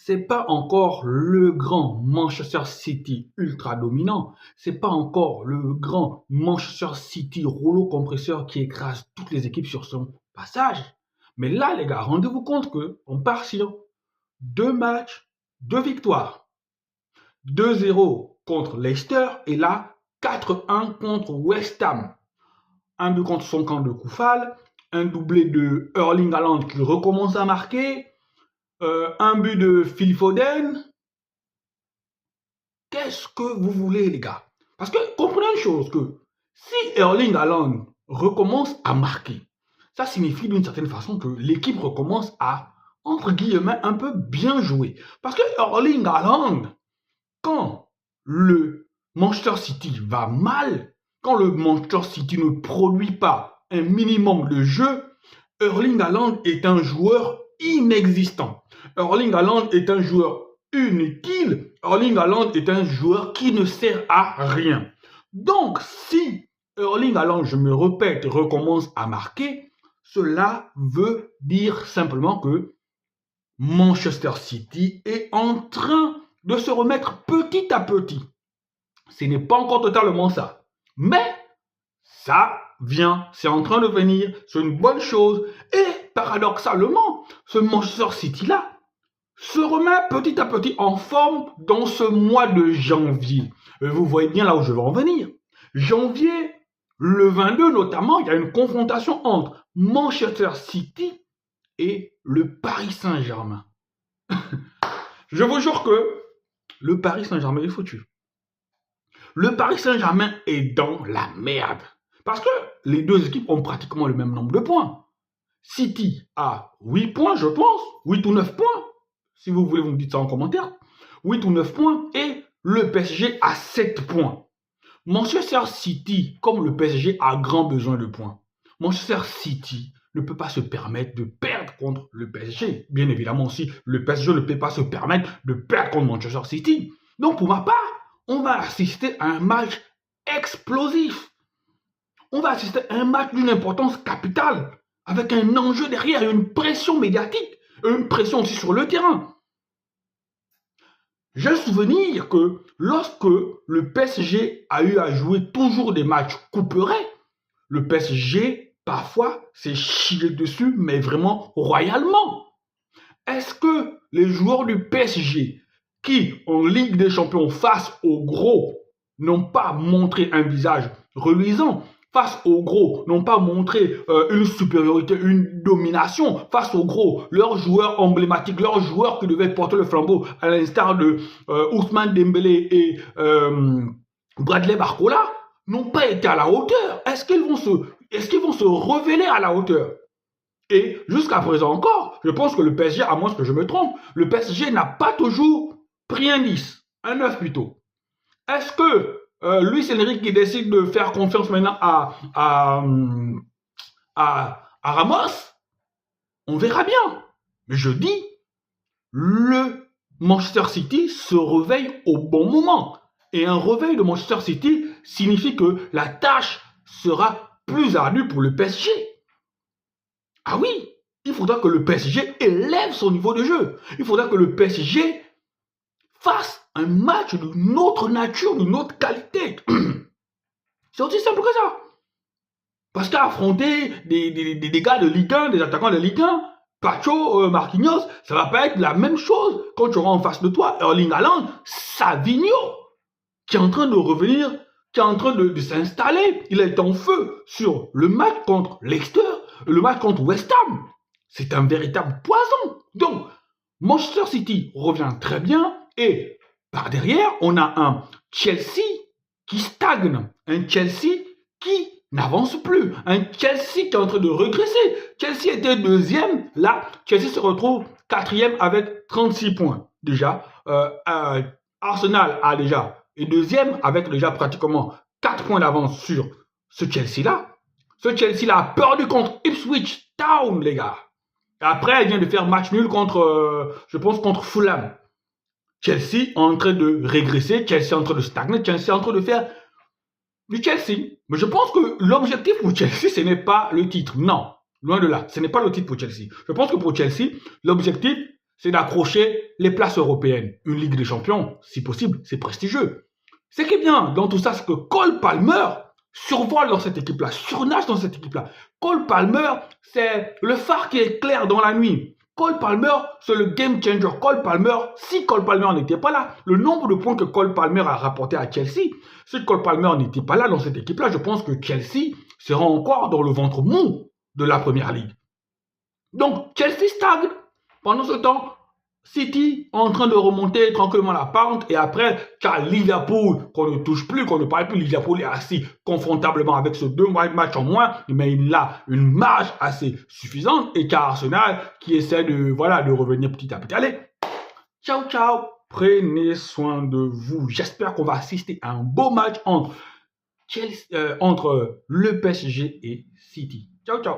c'est pas encore le grand Manchester City ultra dominant. C'est pas encore le grand Manchester City rouleau compresseur qui écrase toutes les équipes sur son passage. Mais là, les gars, rendez-vous compte que on part sur 2 matchs, 2 victoires. 2-0 contre Leicester et là, 4-1 contre West Ham. Un but contre son camp de Koufal, un doublé de Erling Haaland qui recommence à marquer, un but de Phil Foden. Qu'est-ce que vous voulez, les gars? Parce que comprenez une chose, que si Erling Haaland recommence à marquer, ça signifie d'une certaine façon que l'équipe recommence à, entre guillemets, un peu bien jouer. Parce que Erling Haaland, quand le Manchester City va mal, quand le Manchester City ne produit pas un minimum de jeu, Erling Haaland est un joueur inexistant. Erling Haaland est un joueur inutile. Erling Haaland est un joueur qui ne sert à rien. Donc, si Erling Haaland, je me répète, recommence à marquer, cela veut dire simplement que Manchester City est en train de se remettre petit à petit. Ce n'est pas encore totalement ça. Mais ça vient, c'est en train de venir, c'est une bonne chose. Et paradoxalement, ce Manchester City-là se remet petit à petit en forme dans ce mois de janvier. Et vous voyez bien là où je veux en venir. Janvier, le 22 notamment, il y a une confrontation entre Manchester City et le Paris Saint-Germain. Je vous jure que le Paris Saint-Germain est foutu. Le Paris Saint-Germain est dans la merde. Parce que les deux équipes ont pratiquement le même nombre de points. City a 8 points, je pense, 8 ou 9 points. Si vous voulez, vous me dites ça en commentaire. 8 ou 9 points et le PSG a 7 points. Manchester City, comme le PSG, a grand besoin de points. Manchester City ne peut pas se permettre de perdre contre le PSG. Bien évidemment aussi, le PSG ne peut pas se permettre de perdre contre Manchester City. Donc pour ma part, on va assister à un match explosif. On va assister à un match d'une importance capitale, avec un enjeu derrière, une pression médiatique, une pression aussi sur le terrain. J'ai souvenir que lorsque le PSG a eu à jouer toujours des matchs couperets, le PSG, parfois, s'est chié dessus, mais vraiment royalement. Est-ce que les joueurs du PSG, qui en Ligue des Champions, face aux gros, n'ont pas montré un visage reluisant, face aux gros, n'ont pas montré une supériorité, une domination, face aux gros, leurs joueurs emblématiques, leurs joueurs qui devaient porter le flambeau, à l'instar de Ousmane Dembélé et Bradley Barcola, n'ont pas été à la hauteur? Est-ce qu'ils vont se révéler à la hauteur? Et jusqu'à présent encore, je pense que le PSG, à moins que je me trompe, le PSG n'a pas toujours pris un 10, un 9 plutôt. Est-ce que Luis Enrique qui décide de faire confiance maintenant à Ramos? On verra bien. Mais je dis, le Manchester City se réveille au bon moment. Et un réveil de Manchester City signifie que la tâche sera plus ardue pour le PSG. Ah oui, il faudra que le PSG élève son niveau de jeu. Il faudra que le PSG fasse un match d'une autre nature, d'une autre qualité. C'est aussi simple que ça. Parce qu'affronter des gars de Ligue 1, des attaquants de Ligue 1, Pacho, Marquinhos, ça va pas être la même chose quand tu auras en face de toi Erling Haaland, Savinho, qui est en train de revenir, qui est en train de s'installer. Il est en feu sur le match contre Leicester, le match contre West Ham. C'est un véritable poison. Donc, Manchester City revient très bien et par derrière, on a un Chelsea qui stagne, un Chelsea qui n'avance plus, un Chelsea qui est en train de regresser. Chelsea était deuxième, là, Chelsea se retrouve quatrième avec 36 points. Déjà, Arsenal a déjà, et deuxième avec déjà pratiquement 4 points d'avance sur ce Chelsea-là. Ce Chelsea-là a perdu contre Ipswich Town, les gars. Et après, il vient de faire match nul contre, je pense, contre Fulham. Chelsea est en train de régresser, Chelsea est en train de stagner, Chelsea est en train de faire du Chelsea. Mais je pense que l'objectif pour Chelsea, ce n'est pas le titre. Non, loin de là. Ce n'est pas le titre pour Chelsea. Je pense que pour Chelsea, l'objectif, c'est d'accrocher les places européennes. Une Ligue des Champions, si possible, c'est prestigieux. Ce qui est bien dans tout ça, c'est que Cole Palmer survole dans cette équipe-là, surnage dans cette équipe-là. Cole Palmer, c'est le phare qui éclaire dans la nuit. Cole Palmer, c'est le game changer. Cole Palmer, si Cole Palmer n'était pas là, le nombre de points que Cole Palmer a rapporté à Chelsea, si Cole Palmer n'était pas là dans cette équipe-là, je pense que Chelsea sera encore dans le ventre mou de la Première Ligue. Donc, Chelsea stagne. Pendant ce temps, City en train de remonter tranquillement la pente et après, car Liverpool qu'on ne touche plus, qu'on ne parle plus, Liverpool est assis confortablement avec ce 2 matchs en moins, mais il a une marge assez suffisante et car Arsenal qui essaie de, voilà, de revenir petit à petit. Allez, ciao ciao, prenez soin de vous. J'espère qu'on va assister à un beau match entre le PSG et City. Ciao ciao.